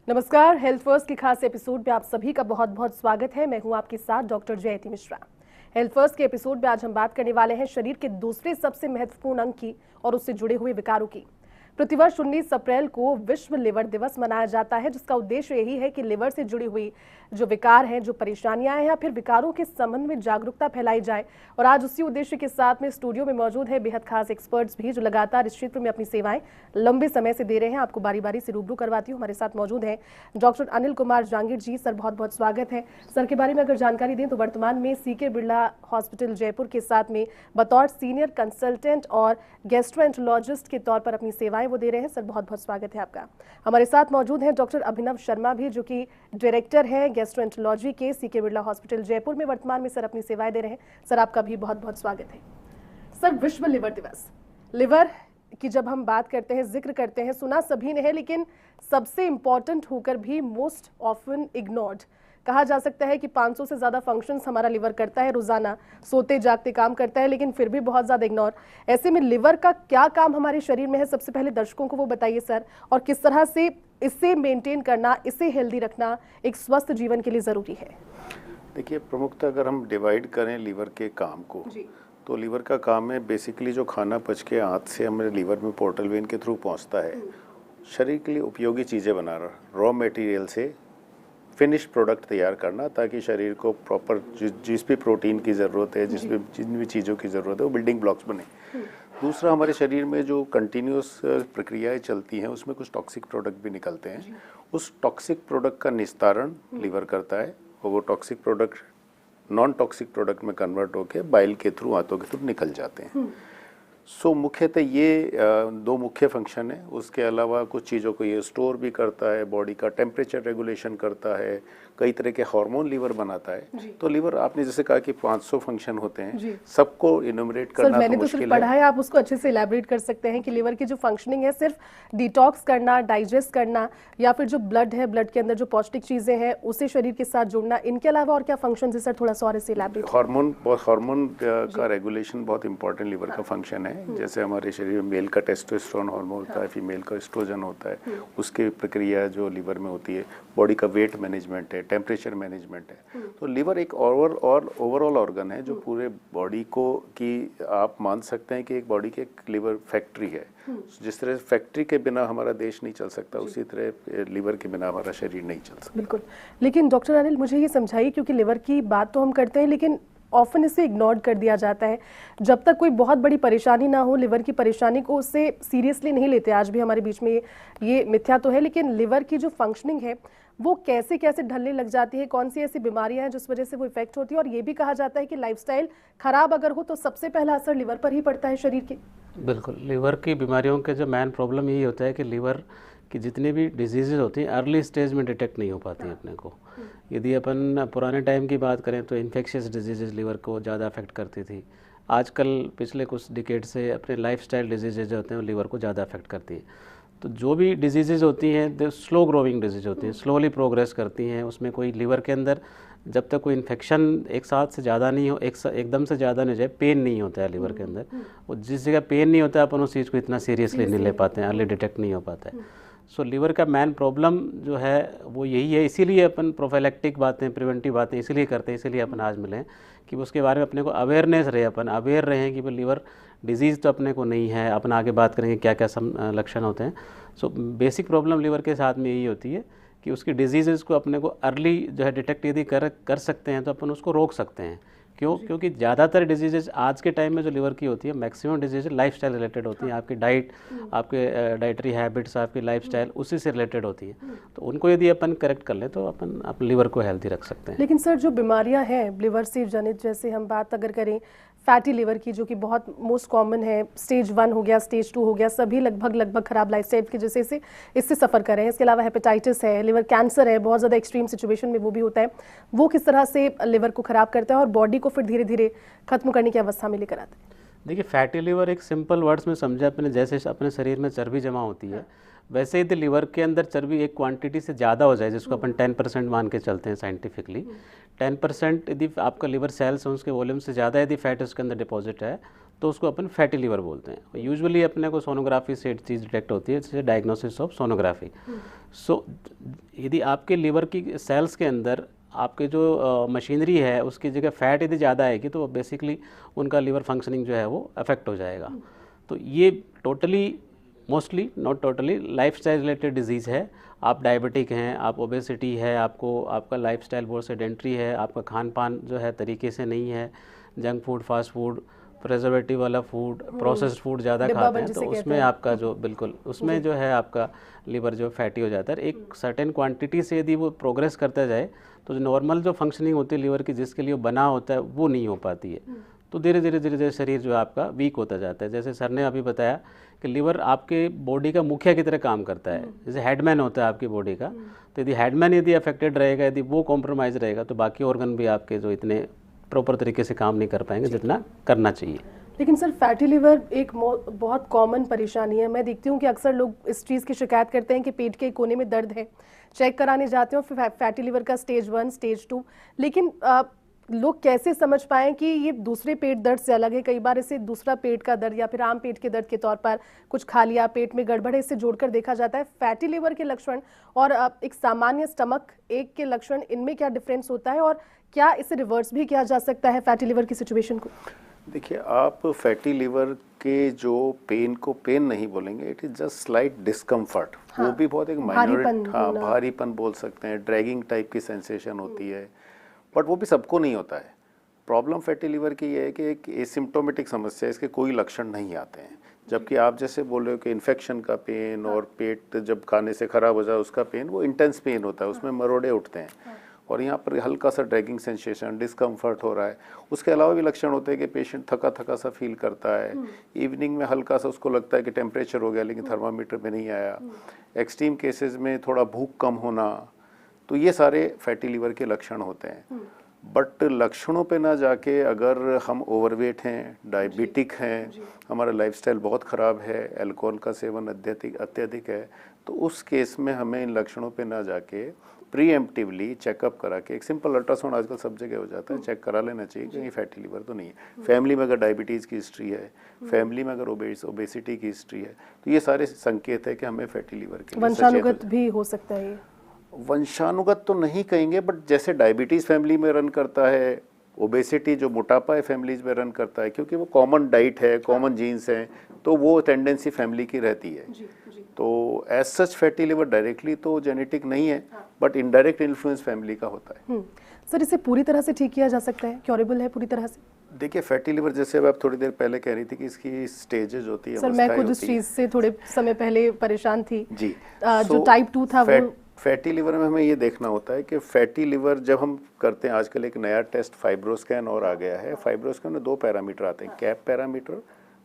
नमस्कार, health first के खास एपिसोड में आप सभी का बहुत बहुत स्वागत है। मैं हूं आपके साथ डॉक्टर जयती मिश्रा। हेल्थ फर्स्ट के एपिसोड में आज हम बात करने वाले हैं शरीर के दूसरे सबसे महत्वपूर्ण अंग की और उससे जुड़े हुए विकारों की। प्रतिवर्ष 19 अप्रैल को विश्व लिवर दिवस मनाया जाता है, जिसका उद्देश्य यही है कि लिवर से जुड़ी हुई जो विकार हैं, जो परेशानियां हैं या फिर विकारों के संबंध में जागरूकता फैलाई जाए। और आज उसी उद्देश्य के साथ में स्टूडियो में मौजूद है बेहद खास एक्सपर्ट्स भी, जो लगातार इस क्षेत्र में अपनी सेवाएं लंबे समय से दे रहे हैं। आपको बारी बारी से रूबरू करवाती हूँ। हमारे साथ मौजूद हैं डॉक्टर अनिल कुमार जांगीर जी। सर, बहुत बहुत स्वागत है। सर के बारे में अगर जानकारी दें तो वर्तमान में सीके बिरला हॉस्पिटल जयपुर के साथ में बतौर सीनियर कंसल्टेंट और गैस्ट्रोएंटरोलॉजिस्ट के तौर पर अपनी सेवाएं वो दे रहे हैं। सर, बहुत बहुत स्वागत है आपका। हमारे साथ मौजूद हैं डॉक्टर अभिनव शर्मा भी, जो कि डायरेक्टर हैं गैस्ट्रोएंटरोलॉजी के सीके बिरला हॉस्पिटल जयपुर में वर्तमान में सर अपनी सेवाएं दे रहे हैं। सर, आपका भी बहुत बहुत स्वागत है। सर, विश्व लिवर दिवस, लिवर की जब हम बात करते हैं, जिक्र करते हैं, सुना सभी ने है, लेकिन सबसे इंपॉर्टेंट होकर भी मोस्ट ऑफन इग्नोर्ड। कहा जा सकता है कि 500 से ज़्यादा फंक्शंस हमारा लिवर करता है रोजाना, सोते जागते काम करता है, लेकिन फिर भी बहुत ज़्यादा इग्नोर। ऐसे में लिवर का क्या काम हमारे शरीर में है, सबसे पहले दर्शकों को वो बताइए सर, और किस तरह से इसे मेंटेन करना, इसे हेल्दी रखना एक स्वस्थ जीवन के लिए ज़रूरी है। देखिए, प्रमुखतः अगर हम डिवाइड करें लीवर के काम को, तो लीवर का काम है बेसिकली जो खाना पच के आंत से हमारे लीवर में पोर्टल वेन के थ्रू पहुंचता है, शरीर के लिए उपयोगी चीज़ें बनाना, रॉ मटेरियल से फिनिश प्रोडक्ट तैयार करना, ताकि शरीर को प्रॉपर जिस भी प्रोटीन की ज़रूरत है, जिन भी चीज़ों की ज़रूरत है, वो बिल्डिंग ब्लॉक्स बने। दूसरा, हमारे शरीर में जो कंटिन्यूस प्रक्रियाएं चलती हैं उसमें कुछ टॉक्सिक प्रोडक्ट भी निकलते हैं। उस टॉक्सिक प्रोडक्ट का निस्तारण लीवर करता है और वो toxic product non toxic product में कन्वर्ट होकर बाइल के थ्रू, आंतों के थ्रू निकल जाते हैं। सो मुख्यतः ये दो मुख्य फंक्शन है। उसके अलावा कुछ चीज़ों को ये स्टोर भी करता है, बॉडी का टेम्परेचर रेगुलेशन करता है, कई तरह के हार्मोन लीवर बनाता है। तो लीवर, आपने जैसे कहा कि 500 फंक्शन होते हैं, सबको इन्यूमरेट करना मैंने तो सिर्फ पढ़ा है, आप उसको अच्छे से इलैबोरेट कर सकते हैं कि लीवर की जो फंक्शनिंग है सिर्फ डिटॉक्स करना, डाइजेस्ट करना, या फिर जो ब्लड है, ब्लड के अंदर जो पौष्टिक चीजें हैं उसे शरीर के साथ जोड़ना, इनके अलावा और क्या फंक्शन है सर, थोड़ा सा और इसे इलैबोरेट। हार्मोन का रेगुलेशन बहुत इंपॉर्टेंट लीवर का फंक्शन है। जैसे हमारे शरीर में मेल का टेस्टोस्टेरोन हार्मोन होता है, फीमेल का एस्ट्रोजन होता है, उसकी प्रक्रिया जो लीवर में होती है। बॉडी का वेट मैनेजमेंट है, टेम्परेचर मैनेजमेंट है। तो लीवर एक ओवरऑल ऑर्गन है जो पूरे बॉडी को, कि आप मान सकते हैं कि एक बॉडी की एक लिवर फैक्ट्री है। जिस तरह फैक्ट्री के बिना हमारा देश नहीं चल सकता, उसी तरह लिवर के बिना हमारा शरीर नहीं चल सकता। बिल्कुल। लेकिन डॉक्टर अनिल, मुझे ये समझाइए, क्योंकि लिवर की बात तो हम करते हैं लेकिन ऑफन इसे इग्नोर कर दिया जाता है। जब तक कोई बहुत बड़ी परेशानी ना हो, लिवर की परेशानी को उससे सीरियसली नहीं लेते। आज भी हमारे बीच में ये मिथ्या तो है, लेकिन लिवर की जो फंक्शनिंग है वो कैसे कैसे ढलने लग जाती है, कौन सी ऐसी बीमारियां हैं जिस वजह से वो इफेक्ट होती है। और ये भी कहा जाता है कि लाइफस्टाइल खराब अगर हो तो सबसे पहला असर लिवर पर ही पड़ता है शरीर के। बिल्कुल, लिवर की बीमारियों के जो मेन प्रॉब्लम यही होता है कि लिवर की जितनी भी डिजीज़ होती हैं अर्ली स्टेज में डिटेक्ट नहीं हो पाती हैं अपने को। यदि अपन पुराने टाइम की बात करें तो इन्फेक्शियस डिजीज़ लिवर को ज़्यादा अफेक्ट करती थी। आजकल पिछले कुछ डिकेड से अपने लाइफस्टाइल डिजीज़ जो होते हैं वो लिवर को ज़्यादा अफेक्ट करती हैं। तो जो भी डिजीज़ होती हैं तो स्लो ग्रोइंग डिजीज़ होती हैं, स्लोली प्रोग्रेस करती हैं। उसमें कोई लिवर के अंदर जब तक कोई इन्फेक्शन एक साथ से ज़्यादा नहीं हो, एकदम से ज़्यादा नहीं हो जाए, पेन नहीं होता है लिवर के अंदर, और जिस जगह पेन नहीं होता है अपन उस चीज़ को इतना सीरियसली नहीं ले पाते हैं, अर्ली डिटेक्ट नहीं हो पाता है। सो लिवर का मेन प्रॉब्लम जो है वो यही है। इसीलिए अपन प्रोफाइलैक्टिक बातें, प्रिवेंटिव बातें इसीलिए करते हैं, इसीलिए अपन आज मिले कि उसके बारे में अपने को अवेयरनेस रहे, अपन अवेयर रहें कि वो लिवर डिजीज़ तो अपने को नहीं है। अपन आगे बात करेंगे क्या क्या लक्षण होते हैं। सो बेसिक प्रॉब्लम लिवर के साथ में यही होती है कि उसकी डिजीज़ को अपने को अर्ली जो है डिटेक्ट यदि कर सकते हैं तो अपन उसको रोक सकते हैं। क्यों? क्योंकि ज़्यादातर डिजीज़ आज के टाइम में जो लिवर की होती है, मैक्सिमम डिजीज़ लाइफस्टाइल रिलेटेड होती हैं। आपकी डाइट, आपके डाइटरी हैबिट्स, आपकी लाइफस्टाइल उसी से रिलेटेड होती हैं। तो उनको यदि अपन करेक्ट कर लें तो अपन अपने लिवर को हेल्दी रख सकते हैं। लेकिन सर, जो बीमारियां हैं लिवर से जनित, जैसे हम बात अगर करें फैटी लिवर की, जो कि बहुत मोस्ट कॉमन है, स्टेज 1 हो गया, स्टेज 2 हो गया, सभी लगभग खराब लाइफस्टाइल की वजह से इससे सफ़र कर रहे हैं। इसके अलावा हेपेटाइटिस है, लिवर कैंसर है, बहुत ज़्यादा एक्सट्रीम सिचुएशन में वो भी होता है। वो किस तरह से लिवर को ख़राब करता है और बॉडी को फिर धीरे धीरे खत्म करने की अवस्था में लेकर आता है? देखिए, फैटी लिवर एक सिंपल वर्ड्स में समझा अपने, जैसे अपने शरीर में चर्बी जमा होती है, वैसे यदि लिवर के अंदर चर्बी एक क्वांटिटी से ज़्यादा हो जाए, जिसको अपन 10% मान के चलते हैं साइंटिफिकली, 10% यदि आपका लिवर सेल्स हैं उसके वॉल्यूम से ज़्यादा यदि फैट उसके अंदर डिपॉजिट है तो उसको अपन फैटी लीवर बोलते हैं। यूजुअली अपने को सोनोग्राफी से चीज़ डिटेक्ट होती है, जैसे डायग्नोसिस ऑफ सोनोग्राफी। सो यदि आपके लीवर की सेल्स के अंदर आपके जो मशीनरी है उसकी जगह फैट यदि ज़्यादा आएगी तो बेसिकली उनका लीवर फंक्शनिंग जो है वो अफेक्ट हो जाएगा। तो ये totally, mostly not totally, lifestyle related disease है। आप डायबिटिक हैं, आप ओबेसिटी है, आपका लाइफस्टाइल बहुत सेडेंट्री है, आपका खान पान जो है तरीके से नहीं है, junk food, fast food, preservative वाला फूड, प्रोसेस्ड फूड ज़्यादा खाते हैं, तो उसमें आपका जो बिल्कुल उसमें जो है आपका लीवर जो फैटी हो जाता है। एक सर्टेन क्वांटिटी से यदि वो प्रोग्रेस करता जाए तो जो नॉर्मल जो फंक्शनिंग होती है लीवर की, जिसके लिए वो बना होता है, वो नहीं हो पाती है। तो धीरे धीरे शरीर जो है आपका वीक होता जाता है। जैसे सर ने अभी बताया कि लीवर आपके बॉडी का मुखिया की तरह काम करता है, जैसे हेडमैन होता है आपकी बॉडी का। तो यदि हेडमैन यदि अफेक्टेड रहेगा, यदि वो कॉम्प्रोमाइज़ रहेगा, तो बाकी ऑर्गन भी आपके जो इतने प्रॉपर तरीके से काम नहीं कर पाएंगे जितना करना चाहिए। लेकिन सर फैटी लिवर एक बहुत कॉमन परेशानी है। मैं देखती हूँ कि अक्सर लोग इस चीज़ की शिकायत करते हैं कि पेट के कोने में दर्द है, चेक कराने जाते हैं, फिर फैटी लिवर का स्टेज 1, स्टेज 2। लेकिन लोग कैसे समझ पाएं कि ये दूसरे पेट दर्द से अलग है? कई बार इसे दूसरा पेट का दर्द या फिर आम पेट के दर्द के तौर पर, कुछ खा लिया, पेट में गड़बड़ है, इससे जोड़कर देखा जाता है। फैटी लिवर के लक्षण और एक सामान्य स्टमक एक के लक्षण, इनमें क्या डिफरेंस होता है और क्या इसे रिवर्स भी किया जा सकता है फैटी लिवर की सिचुएशन को? देखिए, आप फैटी लिवर के जो पेन को पेन नहीं बोलेंगे, it is just slight discomfort. वो भी बहुत एक माइनर, भारीपन बोल सकते हैं, ड्रैगिंग टाइप की सेंसेशन होती है, बट वो भी सबको नहीं होता है। प्रॉब्लम फैटी लिवर की ये है कि एक एसिम्प्टोमेटिक समस्या है, इसके कोई लक्षण नहीं आते हैं। जबकि आप जैसे बोल रहे हो कि इन्फेक्शन का पेन और पेट जब खाने से खराब हो जाए उसका पेन, वो इंटेंस पेन होता है, उसमें मरोड़े उठते हैं। और यहाँ पर हल्का सा ड्रैगिंग सेंसेशन, डिस्कम्फर्ट हो रहा है। उसके अलावा भी लक्षण होते हैं कि पेशेंट थका थका सा फील करता है, इवनिंग में हल्का सा उसको लगता है कि टेम्परेचर हो गया लेकिन थर्मामीटर में नहीं आया, एक्सट्रीम केसेस में थोड़ा भूख कम होना। तो ये सारे फैटी लिवर के लक्षण होते हैं। बट लक्षणों पे ना जाके अगर हम ओवरवेट हैं, डायबिटिक हैं, हमारा लाइफस्टाइल बहुत ख़राब है, अल्कोहल का सेवन अत्यधिक है, तो उस केस में हमें इन लक्षणों पे ना जाके प्रीएम्प्टिवली चेकअप करा के, एक सिंपल अल्ट्रासाउंड आजकल सब जगह हो जाता है, चेक करा लेना चाहिए कि फैटी लिवर तो नहीं है। फैमिली में अगर डायबिटीज़ की हिस्ट्री है, फैमिली में अगर ओबेसिटी की हिस्ट्री है, तो ये सारे संकेत है कि हमें फैटी लिवर के लिए वंशानुगत भी हो सकता है। वंशानुगत तो नहीं कहेंगे, बट जैसे डायबिटीज़ फैमिली में रन करता है, ओबेसिटी जो मोटापा है फैमिलीज में रन करता है, क्योंकि वो कॉमन डाइट है, कॉमन जीन्स हैं, तो वो टेंडेंसी फैमिली की रहती है। तो as such fatty liver directly तो जेनेटिक नहीं है, बट इनडायरेक्ट इन्फ्लुएंस फैमिली का होता है। सर, इसे पूरी तरह से ठीक किया जा सकता है? क्योरेबल है पूरी तरह से? देखिए, फैटी लिवर जैसे अब आप थोड़ी देर पहले कह रही थी कि इसकी स्टेजेस होती है। सर, मैं खुद इस चीज़ से थोड़े समय पहले परेशान थी जी। जो टाइप 2 था वो। फैटी लिवर में हमें ये देखना होता है कि फैटी लिवर जब हम करते हैं, आजकल एक नया टेस्ट फाइब्रोस्कैन और आ गया है। फाइब्रोस्कैन में 2 पैरामीटर आते हैं, कैप पैरामीटर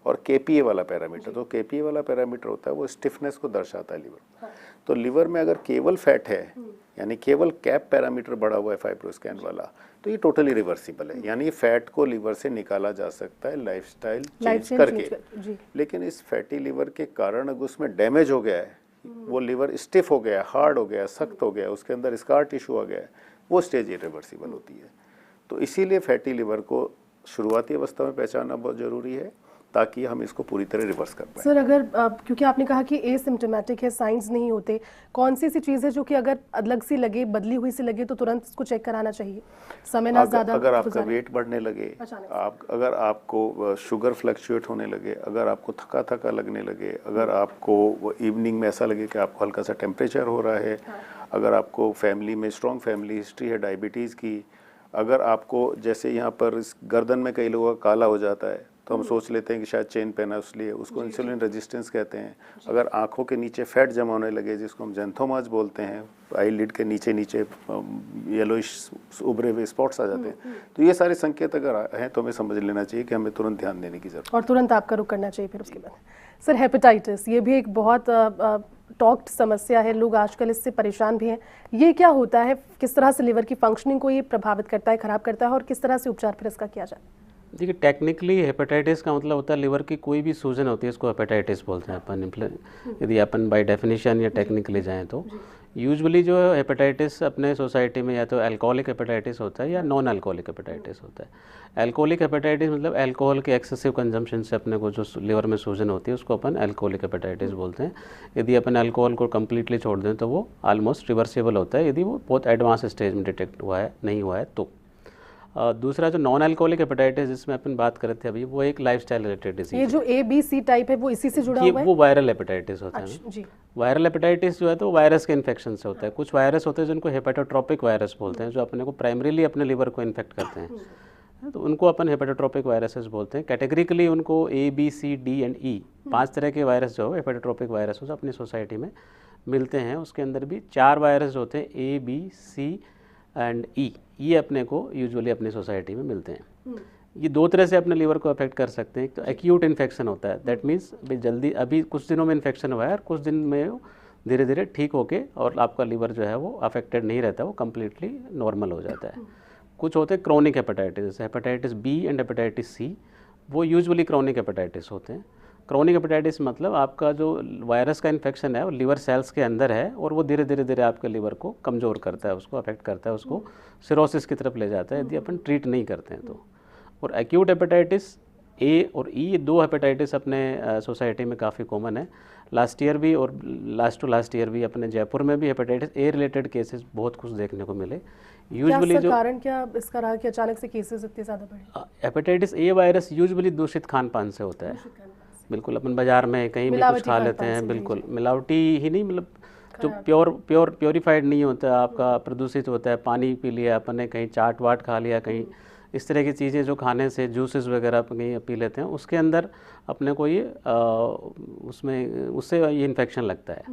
और केपीए वाला पैरामीटर। तो केपीए वाला पैरामीटर होता है वो स्टिफनेस को दर्शाता है लिवर। तो लिवर में अगर केवल फैट है, यानी केवल कैप पैरामीटर बढ़ा हुआ है फाइब्रोस्कैन वाला, तो ये टोटली रिवर्सिबल है, यानी फैट को लिवर से निकाला जा सकता है लाइफस्टाइल चेंज करके। लेकिन इस फैटी लिवर के कारण अगर उसमें डैमेज हो गया है, वो लिवर स्टिफ हो गया, हार्ड हो गया, सख्त हो गया, उसके अंदर स्कार टिश्यू आ गया, वो स्टेज इरिवर्सिबल होती है। तो इसीलिए फैटी लिवर को शुरुआती अवस्था में पहचानना बहुत ज़रूरी है, ताकि हम इसको पूरी तरह रिवर्स कर पाएं। सर, अगर क्योंकि आपने कहा कि एसिम्प्टोमेटिक है, साइंस नहीं होते, कौन सी ऐसी चीज़ है जो कि अगर अलग सी लगे, बदली हुई सी लगे, तो तुरंत इसको चेक कराना चाहिए? समय ना ज़्यादा, अगर आपका वेट बढ़ने लगे, अगर आपको शुगर फ्लक्चुएट होने लगे, अगर आपको थका थका लगने लगे, अगर आपको इवनिंग में ऐसा लगे कि आपको हल्का सा टेम्परेचर हो रहा है, अगर आपको फैमिली में स्ट्रॉन्ग फैमिली हिस्ट्री है डायबिटीज़ की, अगर आपको जैसे यहाँ पर इस गर्दन में कई लोगों का काला हो जाता है, तो हम सोच लेते हैं कि शायद चेन पहना इसलिए, उसको इंसुलिन रेजिस्टेंस कहते हैं। अगर आंखों के नीचे फैट जमा होने लगे, जिसको हम ज़ैंथोमास बोलते हैं, आई लिड के नीचे येलोइश उभरे हुए स्पॉट्स आ जाते हैं, तो ये सारे संकेत अगर हैं तो हमें समझ लेना चाहिए कि हमें तुरंत ध्यान देने की जरूरत है और तुरंत आपका रुक करना चाहिए। फिर उसके बाद सर, हेपेटाइटिस, ये भी एक बहुत टॉक्ड समस्या है, लोग आजकल इससे परेशान भी हैं। ये क्या होता है, किस तरह से लिवर की फंक्शनिंग को ये प्रभावित करता है, खराब करता है, और किस तरह से उपचार फिर इसका किया जाए? देखिए, टेक्निकली हेपेटाइटिस का मतलब होता है लिवर की कोई भी सूजन होती है, इसको हेपेटाइटिस बोलते हैं अपन, यदि अपन बाय डेफिनेशन या टेक्निकली जाएं तो। यूजुअली जो हेपेटाइटिस अपने सोसाइटी में या तो अल्कोहलिक हेपेटाइटिस होता है या नॉन अल्कोहलिक हेपेटाइटिस होता है। अल्कोहलिक हेपेटाइटिस मतलब अल्कोहल के एक्सेसिव कंजम्पशन से अपने को जो लिवर में सूजन होती है उसको अपन अल्कोहलिक हेपेटाइटिस बोलते हैं। यदि अपन अल्कोहल को कम्प्लीटली छोड़ दें तो वो ऑलमोस्ट रिवर्सिबल होता है, यदि वो बहुत एडवांस स्टेज में डिटेक्ट हुआ है नहीं हुआ है तो। दूसरा जो नॉन अल्कोहलिक हेपेटाइटिस जिसमें अपन बात कर रहे थे अभी, वो एक लाइफस्टाइल रिलेटेड डिजीज ये जो ABC टाइप है वो इसी से जुड़ा है, हुआ है? वो वायरल हेपेटाइटिस होता है। अच्छा, जी। वायरल हेपेटाइटिस जो है तो वायरस के इन्फेक्शन से होता है। कुछ वायरस होते हैं जिनको हेपेटोट्रोपिक वायरस बोलते हैं, जो अपने को प्राइमरीली अपने लिवर को इन्फेक्ट करते हैं, तो उनको अपन हेपेटोट्रोपिक वायरसेस बोलते हैं। कैटेगरिकली उनको A, B, C, D and E 5 तरह के वायरस जो हेपेटोट्रोपिक वायरस जो अपनी सोसाइटी में मिलते हैं। उसके अंदर भी 4 वायरस होते हैं A, B, C and E, ये अपने को यूजुअली अपनी सोसाइटी में मिलते हैं। ये 2 तरह से अपने लीवर को अफेक्ट कर सकते हैं। एक तो एक्यूट इन्फेक्शन होता है, दैट मीन्स जल्दी अभी कुछ दिनों में इन्फेक्शन हुआ है और कुछ दिन में धीरे धीरे ठीक होके और आपका लीवर जो है वो अफेक्टेड नहीं रहता, वो कम्प्लीटली नॉर्मल हो जाता है। कुछ होते हैं क्रोनिक हेपेटाइटिस, जैसे hepatitis B and hepatitis C, वो यूजुअली क्रोनिक हेपेटाइटिस होते हैं। क्रोनिक हेपेटाइटिस मतलब आपका जो वायरस का इन्फेक्शन है वो लिवर सेल्स के अंदर है और वो धीरे धीरे आपके लिवर को कमज़ोर करता है, उसको अफेक्ट करता है, उसको सिरोसिस की तरफ ले जाता है यदि अपन ट्रीट नहीं करते हैं तो। और एक्यूट हेपेटाइटिस A और E, ये 2 हेपेटाइटिस अपने सोसाइटी में काफ़ी कॉमन है। लास्ट ईयर भी और लास्ट ईयर भी अपने जयपुर में भी हेपेटाइटिस A रिलेटेड केसेस बहुत कुछ देखने को मिले। यूजुअली जो कारण क्या इसका रहा कि अचानक से केसेस इतने ज़्यादा बढ़े? हेपेटाइटिस A वायरस यूजुअली दूषित खान पान से होता है। बिल्कुल, अपन बाज़ार में कहीं भी कुछ खा लेते हैं, बिल्कुल मिलावटी ही नहीं, मतलब जो प्योरीफाइड नहीं होता, आपका प्रदूषित होता है। पानी पी लिया अपन ने, कहीं चाट वाट खा लिया, कहीं इस तरह की चीज़ें जो खाने से, जूसेस वगैरह अपन कहीं पी लेते हैं, उसके अंदर अपने को ये उससे ये इन्फेक्शन लगता है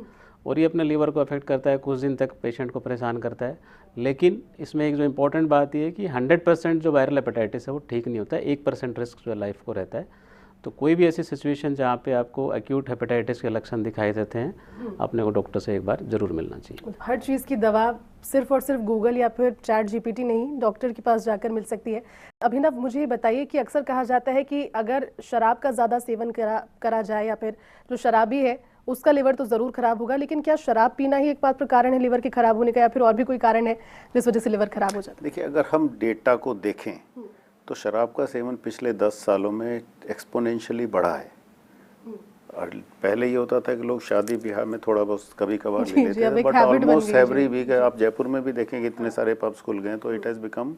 और ये अपने लीवर को अफेक्ट करता है, कुछ दिन तक पेशेंट को परेशान करता है। लेकिन इसमें एक जो इम्पोर्टेंट बात ये है कि 100% जो वायरल हेपेटाइटिस है वो ठीक नहीं होता है, 1% रिस्क जो लाइफ को रहता है। तो कोई भी ऐसी सिचुएशन जहाँ पे आपको एक्यूट हेपेटाइटिस के लक्षण दिखाई देते हैं, अपने को डॉक्टर से एक बार ज़रूर मिलना चाहिए। हर चीज़ की दवा सिर्फ और सिर्फ गूगल या फिर ChatGPT नहीं, डॉक्टर के पास जाकर मिल सकती है। अभिनव, मुझे ये बताइए कि अक्सर कहा जाता है कि अगर शराब का ज़्यादा सेवन करा जाए या फिर जो शराबी है उसका लिवर तो ज़रूर खराब होगा, लेकिन क्या शराब पीना ही एक मात्र कारण है लिवर के खराब होने का, या फिर और भी कोई कारण है जिस वजह से लिवर खराब हो जाता है? देखिए, अगर हम डेटा को देखें तो शराब का सेवन पिछले 10 सालों में एक्सपोनेंशियली बढ़ा है। और पहले ये होता था कि लोग शादी ब्याह में थोड़ा बहुत कभी कभार ले लेते थे, बट ऑलमोस्ट एवरी वीक आप जयपुर में भी देखेंगे इतने सारे पब्स खुल गए, तो it has become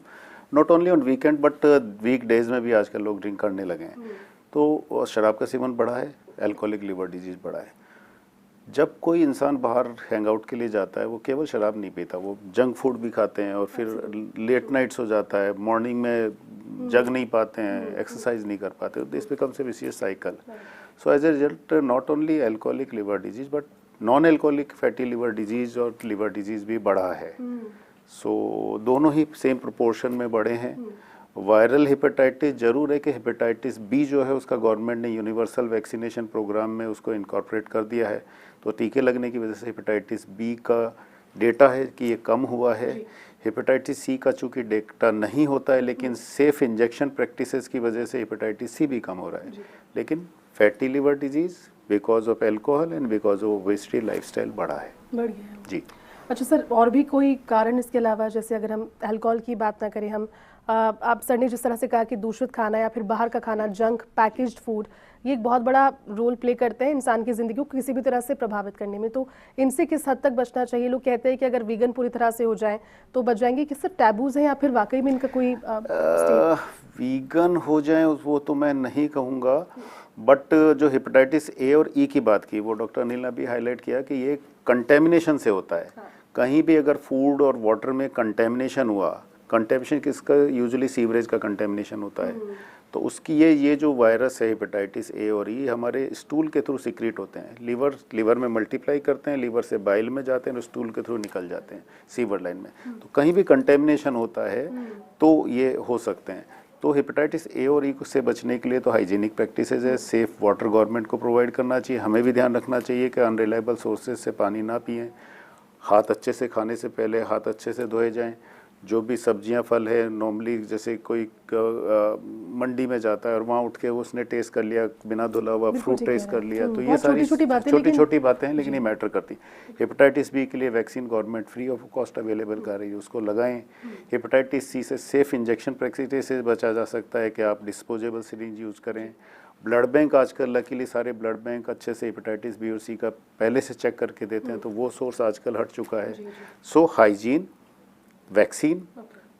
not only on weekend but weekdays में भी आजकल लोग ड्रिंक करने लगे हैं। तो शराब का सेवन बढ़ा है, अल्कोहलिक लिवर डिजीज बढ़ा है। जब कोई इंसान बाहर हैंग आउट के लिए जाता है, वो केवल शराब नहीं पीता, वो जंक फूड भी खाते हैं और फिर लेट नाइट्स हो जाता है, मॉर्निंग में जग नहीं पाते हैं, एक्सरसाइज नहीं कर पाते, this becomes a vicious cycle. So as a result not only alcoholic liver disease but non alcoholic fatty liver disease और लिवर डिजीज भी बढ़ा है। सो दोनों ही सेम प्रोपोर्शन में बढ़े हैं। वायरल हेपेटाइटिस जरूर है कि हेपेटाइटिस B जो है उसका गवर्नमेंट ने यूनिवर्सल वैक्सीनेशन प्रोग्राम में उसको इनकॉर्पोरेट कर दिया है, तो टीके लगने की वजह से हेपेटाइटिस B का डेटा है कि ये कम हुआ है। हेपेटाइटिस C का चूँकि डेटा नहीं होता है, लेकिन सेफ इंजेक्शन प्रैक्टिसेस की वजह से हेपेटाइटिस C भी कम हो रहा है। लेकिन fatty liver disease because of alcohol and because of obesity lifestyle बढ़ा है। बढ़ गया है जी। अच्छा सर, और भी कोई कारण इसके अलावा, जैसे अगर हम अल्कोहल की बात ना करें, हम आप सर ने जिस तरह से कहा कि दूषित खाना या फिर बाहर का खाना, जंक पैकेज्ड फूड, ये एक बहुत बड़ा रोल प्ले करते हैं इंसान की ज़िंदगी को किसी भी तरह से प्रभावित करने में, तो इनसे किस हद तक बचना चाहिए? लोग कहते हैं कि अगर वीगन पूरी तरह से हो जाए तो बच जाएंगे, कि सिर्फ टैबूज हैं या फिर वाकई में इनका कोई वीगन हो जाए वो तो मैं नहीं कहूँगा, बट जो हेपेटाइटिस A और E की बात की, वो डॉक्टर अनिल ने भी हाईलाइट किया कि ये कंटेमिनेशन से होता है। कहीं भी अगर फूड और वाटर में कंटेमिनेशन हुआ, कंटेमिनेशन किसका, यूजुअली सीवरेज का कंटेमिनेशन होता है, तो उसकी ये जो वायरस है हेपेटाइटिस A और E हमारे स्टूल के थ्रू सिक्रीट होते हैं, लीवर में मल्टीप्लाई करते हैं, लीवर से बाइल में जाते हैं और स्टूल के थ्रू निकल जाते हैं सीवर लाइन में। तो कहीं भी कंटेमिनेशन होता है तो ये हो सकते हैं। तो हेपेटाइटिस A और E से बचने के लिए तो हाइजीनिक प्रैक्टिसेस है, सेफ वाटर गवर्नमेंट को प्रोवाइड करना चाहिए। हमें भी ध्यान रखना चाहिए कि अनरिलायबल सोर्सेज से पानी ना पिएं, हाथ अच्छे से, खाने से पहले हाथ अच्छे से धोए जाएं, जो भी सब्जियां फल है, नॉर्मली जैसे कोई मंडी में जाता है और वहाँ उठ के उसने टेस्ट कर लिया, बिना धुला हुआ फ्रूट टेस्ट कर लिया, तो ये सारी छोटी छोटी बातें हैं लेकिन ये मैटर करती। हेपेटाइटिस बी के लिए vaccine government free of cost available कर रही है, उसको लगाएं। हेपेटाइटिस सी से सेफ इंजेक्शन प्रैक्टिस से बचा जा सकता है कि आप डिस्पोजेबल सिरिंज यूज़ करें। ब्लड बैंक आजकल लकीली सारे ब्लड बैंक अच्छे से हेपेटाइटिस बी और सी का पहले से चेक करके देते हैं, तो वो सोर्स आजकल हट चुका है। So hygiene, vaccine,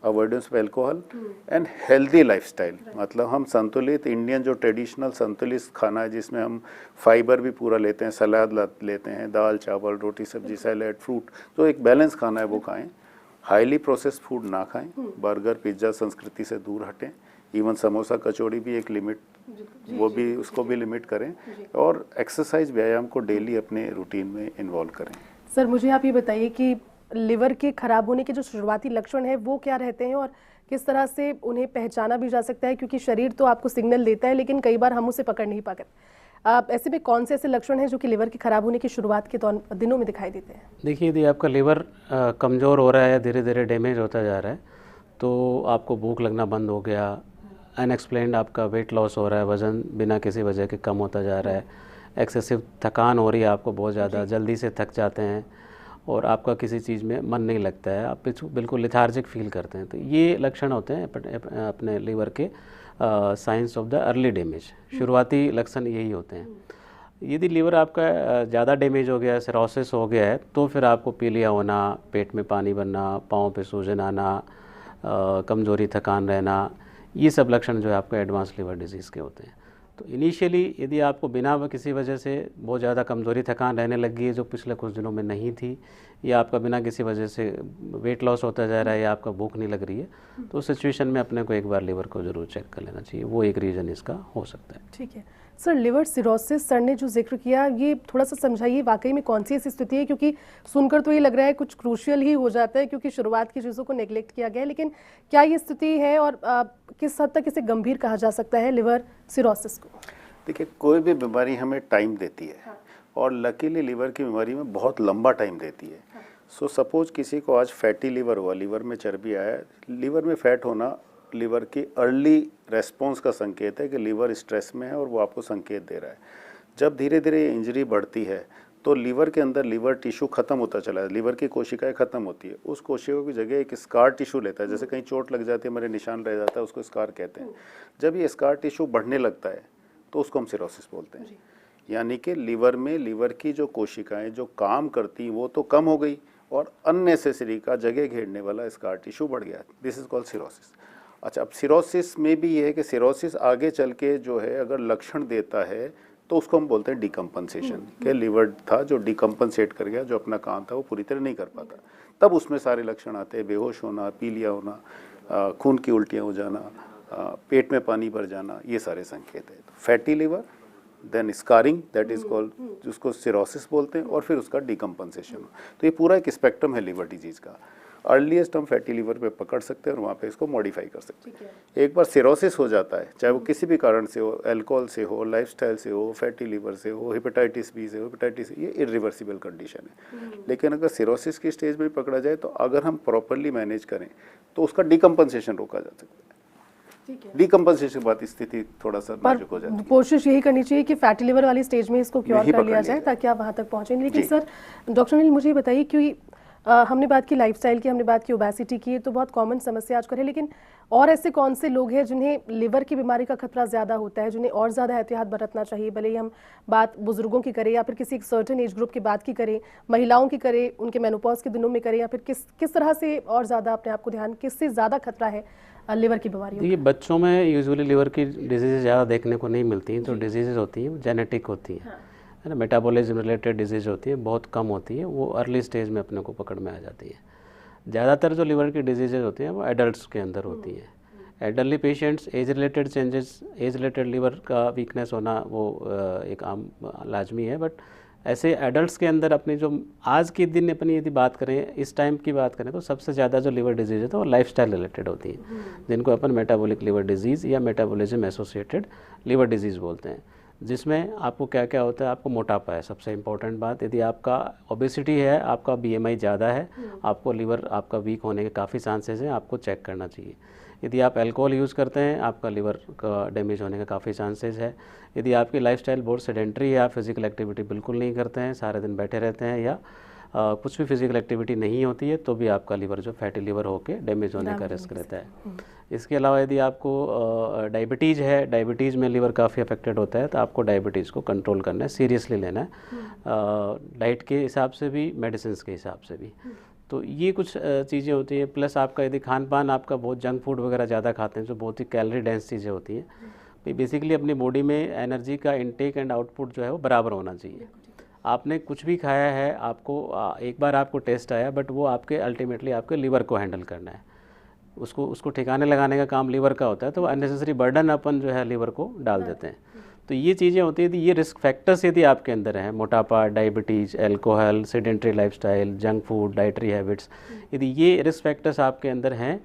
avoidance of alcohol and healthy lifestyle, मतलब हम संतुलित इंडियन जो ट्रेडिशनल संतुलित खाना है जिसमें हम फाइबर भी पूरा लेते हैं, सलाद लेते हैं, दाल चावल रोटी सब्जी सैलेड फ्रूट, तो एक बैलेंस खाना है वो खाएं। हाईली प्रोसेस्ड फूड ना खाएं, बर्गर पिज्ज़ा संस्कृति से दूर हटें। इवन समोसा कचौड़ी भी एक लिमिट, वो भी उसको भी लिमिट करें, और एक्सरसाइज व्यायाम को डेली अपने रूटीन में इन्वॉल्व करें। सर मुझे आप ये बताइए कि लिवर के खराब होने के जो शुरुआती लक्षण हैं वो क्या रहते हैं और किस तरह से उन्हें पहचाना भी जा सकता है, क्योंकि शरीर तो आपको सिग्नल देता है लेकिन कई बार हम उसे पकड़ नहीं पाते। ऐसे में कौन से ऐसे लक्षण हैं जो कि लिवर के खराब होने की शुरुआत के दिनों में दिखाई देते हैं? देखिए, यदि आपका लिवर कमज़ोर हो रहा है, धीरे धीरे डैमेज होता जा रहा है, तो आपको भूख लगना बंद हो गया, अनएक्सप्लेन्ड आपका वेट लॉस हो रहा है, वज़न बिना किसी वजह के कम होता जा रहा है, एक्सेसिव थकान हो रही है आपको बहुत ज़्यादा, जल्दी से थक जाते हैं और आपका किसी चीज़ में मन नहीं लगता है, आप बिल्कुल लेथार्जिक फील करते हैं, तो ये लक्षण होते हैं अपने लिवर के science of the early damage. शुरुआती लक्षण यही होते हैं। यदि लिवर आपका ज़्यादा डैमेज हो गया है, सिरोसिस हो गया है, तो फिर आपको पीलिया होना, पेट में पानी बनना, पाँव पे सूजन आना, कमज़ोरी थकान रहना, ये सब लक्षण जो है आपका एडवांस लिवर डिजीज़ के होते हैं। तो इनिशियली यदि आपको बिना किसी वजह से बहुत ज़्यादा कमज़ोरी थकान रहने लगी है जो पिछले कुछ दिनों में नहीं थी, या आपका बिना किसी वजह से वेट लॉस होता जा रहा है, या आपका भूख नहीं लग रही है, तो उस सिचुएशन में अपने को एक बार लिवर को ज़रूर चेक कर लेना चाहिए। वो एक रीज़न इसका हो सकता है। ठीक है सर, लिवर सिरोसिस सर ने जो जिक्र किया, ये थोड़ा सा समझाइए वाकई में कौन सी ऐसी स्थिति है, क्योंकि सुनकर तो ये लग रहा है कुछ क्रूशियल ही हो जाता है क्योंकि शुरुआत की चीज़ों को नेग्लेक्ट किया गया है, लेकिन क्या ये स्थिति है और किस हद तक इसे गंभीर कहा जा सकता है लिवर सिरोसिस को? देखिए, कोई भी बीमारी हमें टाइम देती है और लकीली लिवर की बीमारी में बहुत लंबा टाइम देती है। सो सपोज किसी को आज फैटी लिवर हुआ, लिवर में चर्बी आया, लिवर में फैट होना लिवर की अर्ली रेस्पॉन्स का संकेत है कि लिवर स्ट्रेस में है और वो आपको संकेत दे रहा है। जब धीरे धीरे इंजरी बढ़ती है तो लिवर के अंदर लिवर टिश्यू खत्म होता चला है, लिवर की कोशिकाएं खत्म होती है, उस कोशिकाओं की जगह एक स्कार टिश्यू लेता है, जैसे कहीं चोट लग जाती है मेरे निशान रह जाता है, उसको स्कार कहते हैं। जब ये स्कार टिश्यू बढ़ने लगता है तो उसको हम सिरोसिस बोलते हैं। यानी कि लिवर में लिवर की जो कोशिकाएं जो काम करती वो तो कम हो गई और अननेसेसरी का जगह घेरने वाला स्कार टिश्यू बढ़ गया। This is called cirrhosis. अच्छा, अब सिरोसिस में भी ये है कि सिरोसिस आगे चल के जो है अगर लक्षण देता है तो उसको हम बोलते हैं डिकम्पनसेशन, कि लिवर था जो डिकम्पनसेट कर गया, जो अपना काम था वो पूरी तरह नहीं कर पाता, तब उसमें सारे लक्षण आते हैं, बेहोश होना, पीलिया होना, खून की उल्टियाँ हो जाना, पेट में पानी भर जाना, ये सारे संकेत है। Fatty liver, then scarring, that is called, जिसको सिरोसिस बोलते हैं, और फिर उसका डिकम्पनसेशन। तो ये पूरा एक स्पेक्ट्रम है लिवर डिजीज़ का। अर्लीस्ट हम फैटी लिवर पे पकड़ सकते हैं और वहाँ पे इसको मॉडिफाई कर सकते हैं। एक बार सिरोसिस हो जाता है, चाहे वो किसी भी कारण से हो, अल्कोहल से हो, लाइफस्टाइल से हो, फैटी लिवर से हो, हेपेटाइटिस बी से हो, हेपेटाइटिस, ये इरिवर्सिबल कंडीशन है। लेकिन अगर सिरोसिस की स्टेज में पकड़ा जाए तो अगर हम प्रॉपरली मैनेज करें तो उसका डिकम्पनसेशन रोका जा सकता है। डिकम्पनसेशन के बाद स्थिति थोड़ा सा नाजुक हो जाती है। कोशिश यही करनी चाहिए कि फैटी लिवर वाली स्टेज में इसको क्योर कर लिया जाए ताकि आप वहाँ तक पहुँचें। लेकिन सर, डॉक्टर अनिल मुझे बताइए, क्योंकि हमने बात की लाइफस्टाइल की, हमने बात की ओबेसिटी की, तो बहुत कॉमन समस्या आजकल है, लेकिन और ऐसे कौन से लोग हैं जिन्हें लिवर की बीमारी का खतरा ज़्यादा होता है, जिन्हें और ज़्यादा एहतियात बरतना चाहिए? भले ही हम बात बुजुर्गों की करें या फिर किसी एक सर्टेन एज ग्रुप की बात की करें, महिलाओं की करें, उनके मेनोपॉज के दिनों में करें, या फिर किस तरह से और ज़्यादा अपने आप को ध्यान, किससे ज़्यादा खतरा है लिवर की बीमारी? ये बच्चों में यूजुअली लिवर की डिजीज़ ज़्यादा देखने को नहीं मिलती हैं। जो डिजीज़ होती हैं वो जेनेटिक होती हैं, है ना, मेटाबॉलिज्म रिलेटेड डिजीज़ होती है, बहुत कम होती है, वो अर्ली स्टेज में अपने को पकड़ में आ जाती है। ज़्यादातर जो लिवर की डिजीज़ होती हैं वो एडल्ट्स के अंदर होती हैं। Adultly patients, age related changes, age related liver का वीकनेस होना वो एक आम लाजमी है, बट ऐसे एडल्ट्स के अंदर अपनी जो आज के दिन अपनी यदि बात करें, इस टाइम की बात करें, तो सबसे ज़्यादा जो लिवर डिजीज़ है तो वो लाइफस्टाइल रिलेटेड होती है, जिनको अपन मेटाबॉलिक लिवर डिजीज़ या मेटाबॉलिज्म एसोसिएटेड लिवर डिजीज़ बोलते हैं। जिसमें आपको क्या क्या होता है, आपको मोटापा है सबसे इम्पोर्टेंट बात। यदि आपका ओबेसिटी है, आपका BMI ज़्यादा है, आपको लीवर आपका वीक होने के काफ़ी चांसेस हैं, आपको चेक करना चाहिए। यदि आप अल्कोहल यूज़ करते हैं, आपका लीवर का डैमेज होने का काफ़ी चांसेस है। यदि आपकी लाइफस्टाइल बहुत सेडेंटरी है, आप फिजिकल एक्टिविटी बिल्कुल नहीं करते हैं, सारे दिन बैठे रहते हैं, या कुछ भी फिजिकल एक्टिविटी नहीं होती है, तो भी आपका लीवर जो फैटी लीवर होके डैमेज होने का रिस्क रहता है। इसके अलावा यदि आपको डायबिटीज़ है, डायबिटीज़ में लीवर काफ़ी अफेक्टेड होता है, तो आपको डायबिटीज़ को कंट्रोल करना है, सीरियसली लेना है, डाइट के हिसाब से भी, मेडिसिन के हिसाब से भी। तो ये कुछ चीज़ें होती हैं। प्लस आपका यदि खान पान आपका बहुत जंक फूड वगैरह ज़्यादा खाते हैं, जो बहुत ही कैलोरी डेंस चीज़ें होती हैं, बेसिकली अपनी बॉडी में एनर्जी का इनटेक एंड आउटपुट जो है वो बराबर होना चाहिए। आपने कुछ भी खाया है, आपको एक बार आपको टेस्ट आया, बट वो आपके अल्टीमेटली आपके लीवर को हैंडल करना है, उसको ठिकाने लगाने का काम लीवर का होता है। तो अननेसेसरी बर्डन अपन जो है लीवर को डाल देते हैं। तो ये चीज़ें होती हैं। ये रिस्क फैक्टर्स यदि आपके अंदर हैं, मोटापा, diabetes, alcohol, sedentary lifestyle, junk food, dietary habits, यदि ये रिस्क फैक्टर्स आपके अंदर हैं,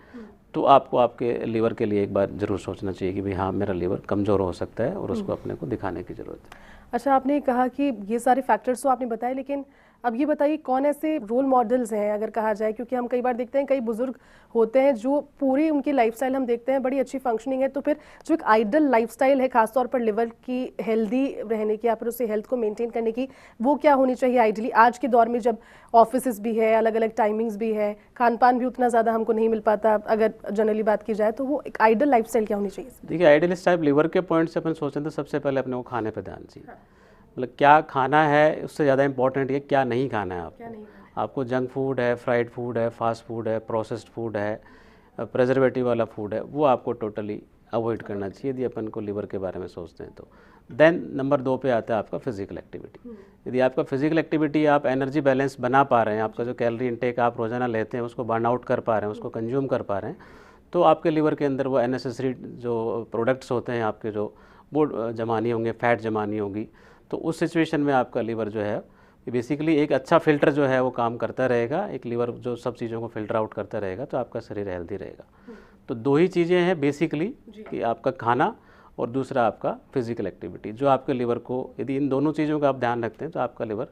तो आपको आपके लीवर के लिए एक बार ज़रूर सोचना चाहिए कि भाई हाँ, मेरा लीवर कमज़ोर हो सकता है और उसको अपने को दिखाने की ज़रूरत है। अच्छा, आपने कहा कि ये सारे फैक्टर्स तो आपने बताए, लेकिन अब ये बताइए कौन ऐसे रोल मॉडल्स हैं अगर कहा जाए, क्योंकि हम कई बार देखते हैं कई बुजुर्ग होते हैं जो पूरी उनकी लाइफस्टाइल हम देखते हैं बड़ी अच्छी फंक्शनिंग है, तो फिर जो एक आइडल लाइफस्टाइल है खासतौर पर लिवर की हेल्दी रहने की या फिर उससे हेल्थ को मेंटेन करने की, वो क्या होनी चाहिए आइडली आज के दौर में, जब ऑफिस भी है, अलग अलग टाइमिंग्स भी है, खान पान भी उतना ज़्यादा हमको नहीं मिल पाता अगर जनरली बात की जाए, तो वो एक आइडल लाइफस्टाइल क्या होनी चाहिए? देखिए, आइडल स्टाइल लिवर के पॉइंट से अपन सोचें तो सबसे पहले अपने को खाने पर ध्यान चाहिए। मतलब क्या खाना है, उससे ज़्यादा इंपॉर्टेंट ये क्या नहीं खाना है आपको जंक फूड है, फ्राइड फूड है, फास्ट फूड है, प्रोसेस्ड फूड है, प्रेजर्वेटिव वाला फूड है, वो आपको टोटली अवॉइड करना चाहिए यदि अपन को लिवर के बारे में सोचते हैं तो। देन नंबर 2 पे आता है आपका फिजिकल एक्टिविटी। यदि आपका फिजिकल एक्टिविटी, आप एनर्जी बैलेंस बना पा रहे हैं, आपका जो कैलोरी इंटेक आप रोज़ाना लेते हैं उसको बर्न आउट कर पा रहे हैं, उसको कंज्यूम कर पा रहे हैं, तो आपके लिवर के अंदर वो अननेसेसरी जो प्रोडक्ट्स होते हैं आपके, जो वो जमा नहीं होंगे, फैट जमा नहीं होगी। तो उस सिचुएशन में आपका लीवर जो है बेसिकली एक अच्छा फ़िल्टर जो है वो काम करता रहेगा। एक लीवर जो सब चीज़ों को फ़िल्टर आउट करता रहेगा, तो आपका शरीर हेल्दी रहेगा। तो 2 ही चीज़ें हैं बेसिकली, कि आपका खाना और दूसरा आपका फिजिकल एक्टिविटी, जो आपके लीवर को, यदि इन दोनों चीज़ों का आप ध्यान रखते हैं तो आपका लीवर,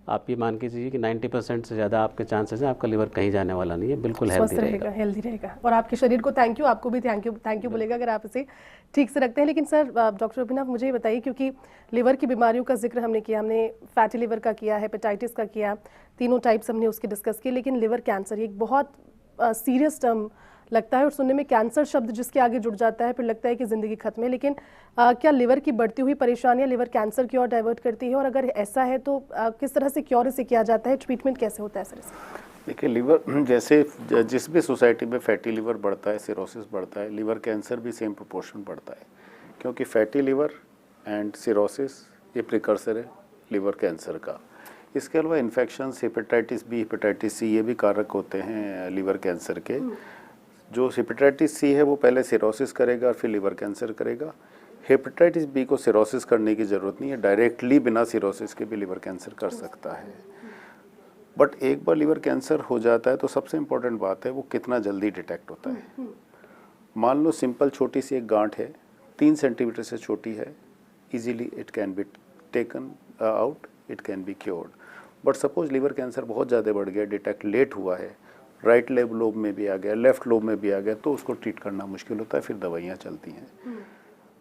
आप ये मान के चीजिए कि 90% से ज़्यादा आपके चांसेस हैं आपका लीवर कहीं जाने वाला नहीं है, बिल्कुल हेल्दी रहेगा और आपके शरीर को थैंक यू, आपको भी थैंक यू बोलेगा अगर आप इसे ठीक से रखते हैं। लेकिन सर, डॉक्टर अभिनव, मुझे ये बताइए, क्योंकि लिवर की बीमारियों का जिक्र हमने किया, हमने फैटी लिवर का किया, हेपेटाइटिस का किया, तीनों टाइप्स हमने उसके डिस्कस किए, लेकिन लिवर कैंसर एक बहुत सीरियस टर्म लगता है और सुनने में कैंसर शब्द जिसके आगे जुड़ जाता है फिर लगता है कि ज़िंदगी खत्म है। लेकिन क्या लिवर की बढ़ती हुई परेशानियां लिवर कैंसर की ओर डाइवर्ट करती है, और अगर ऐसा है तो किस तरह से क्योर इसे किया जाता है, ट्रीटमेंट कैसे होता है सर इसका? देखिए, लिवर जैसे जिस भी सोसाइटी में फैटी लिवर बढ़ता है, सिरोसिस बढ़ता है, लिवर कैंसर भी सेम प्रोपोर्शन बढ़ता है, क्योंकि फैटी लिवर एंड सिरोसिस ये प्रिकर्सर है लिवर कैंसर का। इसके अलावा infection, hepatitis B, hepatitis C, ये भी कारक होते हैं लिवर कैंसर के। जो हेपेटाइटिस सी है वो पहले सिरोसिस करेगा और फिर लिवर कैंसर करेगा। हेपेटाइटिस बी को सिरोसिस करने की ज़रूरत नहीं है, डायरेक्टली बिना सिरोसिस के भी लिवर कैंसर कर सकता है। बट एक बार लिवर कैंसर हो जाता है तो सबसे इम्पोर्टेंट बात है वो कितना जल्दी डिटेक्ट होता है। मान लो सिंपल छोटी सी एक गांठ है, 3 सेंटीमीटर से छोटी है, easily it can be taken out, it can be cured. But suppose liver cancer बहुत ज़्यादा बढ़ गया, डिटेक्ट लेट हुआ है, राइट लोब में भी आ गया, लेफ्ट लोब में भी आ गया, तो उसको ट्रीट करना मुश्किल होता है, फिर दवाइयाँ चलती हैं।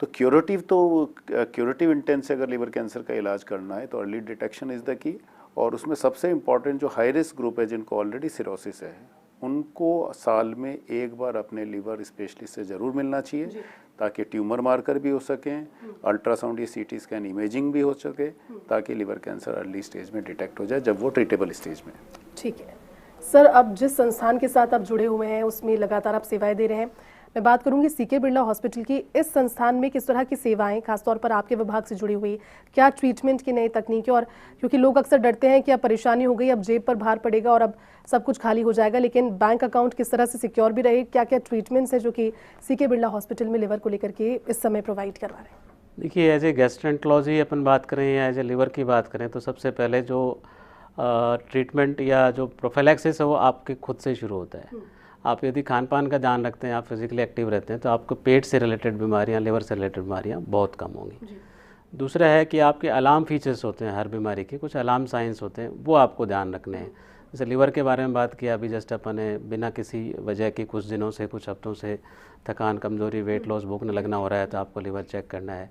तो क्यूरेटिव इंटेंट से अगर लिवर कैंसर का इलाज करना है तो early detection is the key. और उसमें सबसे इम्पॉर्टेंट जो हाई रिस्क ग्रुप है, जिनको ऑलरेडी सिरोसिस है, उनको साल में एक बार अपने लिवर स्पेशलिस्ट से ज़रूर मिलना चाहिए, ताकि ट्यूमर मार्कर भी हो सकें, अल्ट्रासाउंड या सीटी स्कैन इमेजिंग भी हो सके, ताकि लिवर कैंसर अर्ली स्टेज में डिटेक्ट हो जाए जब वो ट्रीटेबल स्टेज में। ठीक है सर, अब जिस संस्थान के साथ आप जुड़े हुए हैं उसमें लगातार आप सेवाएं दे रहे हैं, मैं बात करूंगी सीके बिरला हॉस्पिटल की। इस संस्थान में किस तरह की सेवाएं, खासतौर पर आपके विभाग से जुड़ी हुई, क्या ट्रीटमेंट की नई तकनीकें, और क्योंकि लोग अक्सर डरते हैं कि अब परेशानी हो गई, अब जेब पर भार पड़ेगा और अब सब कुछ खाली हो जाएगा, लेकिन बैंक अकाउंट किस तरह से सिक्योर भी रहे, क्या क्या ट्रीटमेंट्स है जो कि सीके बिरला हॉस्पिटल में लिवर को लेकर के इस समय प्रोवाइड करवा रहे हैं? देखिए, एज ए गैस्ट्रेंटोलॉजी अपन बात करें या एज ए लिवर की बात करें, तो सबसे पहले जो ट्रीटमेंट या जो प्रोफिलैक्सिस है वो आपके खुद से शुरू होता है। आप यदि खान पान का ध्यान रखते हैं, आप फिजिकली एक्टिव रहते हैं, तो आपको पेट से रिलेटेड बीमारियां, लिवर से रिलेटेड बीमारियां बहुत कम होंगी। दूसरा है कि आपके अलार्म फीचर्स होते हैं हर बीमारी के, कुछ अलार्म साइंस होते हैं, वो आपको ध्यान रखने हैं। जैसे लीवर के बारे में बात किया अभी जस्ट अपन ने, बिना किसी वजह के कुछ दिनों से, कुछ हफ्तों से थकान, कमज़ोरी, वेट लॉस, भूख न लगना हो रहा है तो आपको लीवर चेक करना है।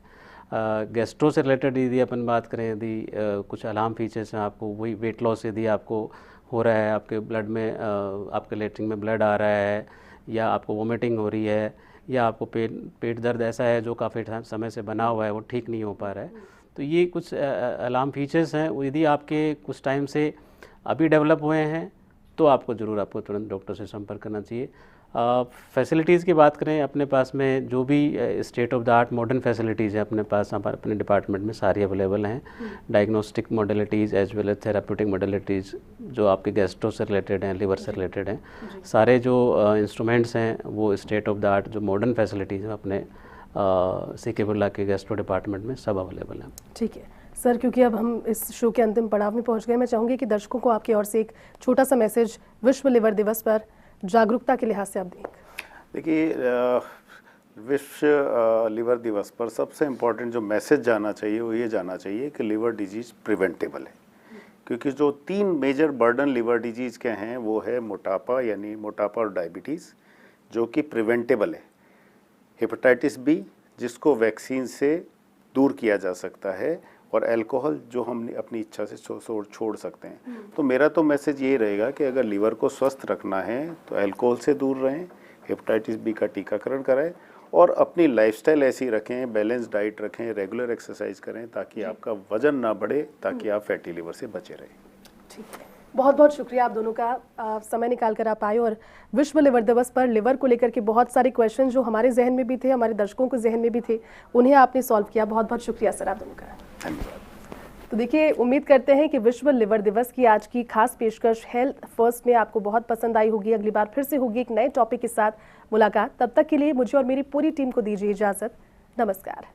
गैस्ट्रो से रिलेटेड यदि अपन बात करें, यदि कुछ अलार्म फीचर्स हैं आपको, वही वेट लॉस यदि आपको हो रहा है, आपके ब्लड में आपके लेटरिन में ब्लड आ रहा है, या आपको वोमिटिंग हो रही है, या आपको पेट दर्द ऐसा है जो काफ़ी समय से बना हुआ है, वो ठीक नहीं हो पा रहा है, तो ये कुछ अलार्म फीचर्स हैं। यदि आपके कुछ टाइम से अभी डेवलप हुए हैं तो आपको तुरंत डॉक्टर से संपर्क करना चाहिए। फैसिलिटीज़ की बात करें, अपने पास में जो भी state of the art modern facilities हैं अपने पास, अपने डिपार्टमेंट में सारी अवेलेबल हैं। Diagnostic modalities as well as therapeutic modalities जो आपके गैस्ट्रो से रिलेटेड हैं, लिवर से रिलेटेड हैं, सारे जो इंस्ट्रूमेंट्स हैं वो स्टेट ऑफ द आर्ट जो मॉडर्न फैसिलिटीज़ हैं अपने CK बिरला के गैस्ट्रो डिपार्टमेंट में सब अवेलेबल हैं। ठीक है सर, क्योंकि अब हम इस शो के अंतिम पड़ाव में पहुंच गए, मैं चाहूँगी कि दर्शकों को आपकी ओर से एक छोटा सा मैसेज विश्व लिवर दिवस पर जागरूकता के लिहाज से आप दें। देखिए, विश्व लिवर दिवस पर सबसे इम्पोर्टेंट जो मैसेज जाना चाहिए वो ये जाना चाहिए कि लिवर डिजीज़ प्रिवेंटेबल है। क्योंकि जो 3 मेजर बर्डन लिवर डिजीज़ के हैं वो है मोटापा, यानी मोटापा और डायबिटीज़, जो कि प्रिवेंटेबल है। हेपेटाइटिस बी, जिसको वैक्सीन से दूर किया जा सकता है, और अल्कोहल जो हम अपनी इच्छा से छोड़ सकते हैं। तो मेरा तो मैसेज ये रहेगा कि अगर लीवर को स्वस्थ रखना है तो अल्कोहल से दूर रहें, हेपेटाइटिस बी का टीकाकरण कराएं, और अपनी लाइफस्टाइल ऐसी रखें, बैलेंस डाइट रखें, रेगुलर एक्सरसाइज करें, ताकि आपका वजन ना बढ़े, ताकि आप फैटी लिवर से बचे रहें। ठीक है, बहुत बहुत शुक्रिया आप दोनों का, समय निकाल कर आप आए और विश्व लिवर दिवस पर लिवर को लेकर के बहुत सारे क्वेश्चन जो हमारे जहन में भी थे, हमारे दर्शकों के जहन में भी थे, उन्हें आपने सॉल्व किया। बहुत बहुत शुक्रिया सर आप दोनों का। धन्यवाद। तो देखिए, उम्मीद करते हैं कि विश्व लिवर दिवस की आज की खास पेशकश हेल्थ फर्स्ट में आपको बहुत पसंद आई होगी। अगली बार फिर से होगी एक नए टॉपिक के साथ मुलाकात। तब तक के लिए मुझे और मेरी पूरी टीम को दीजिए इजाजत। नमस्कार।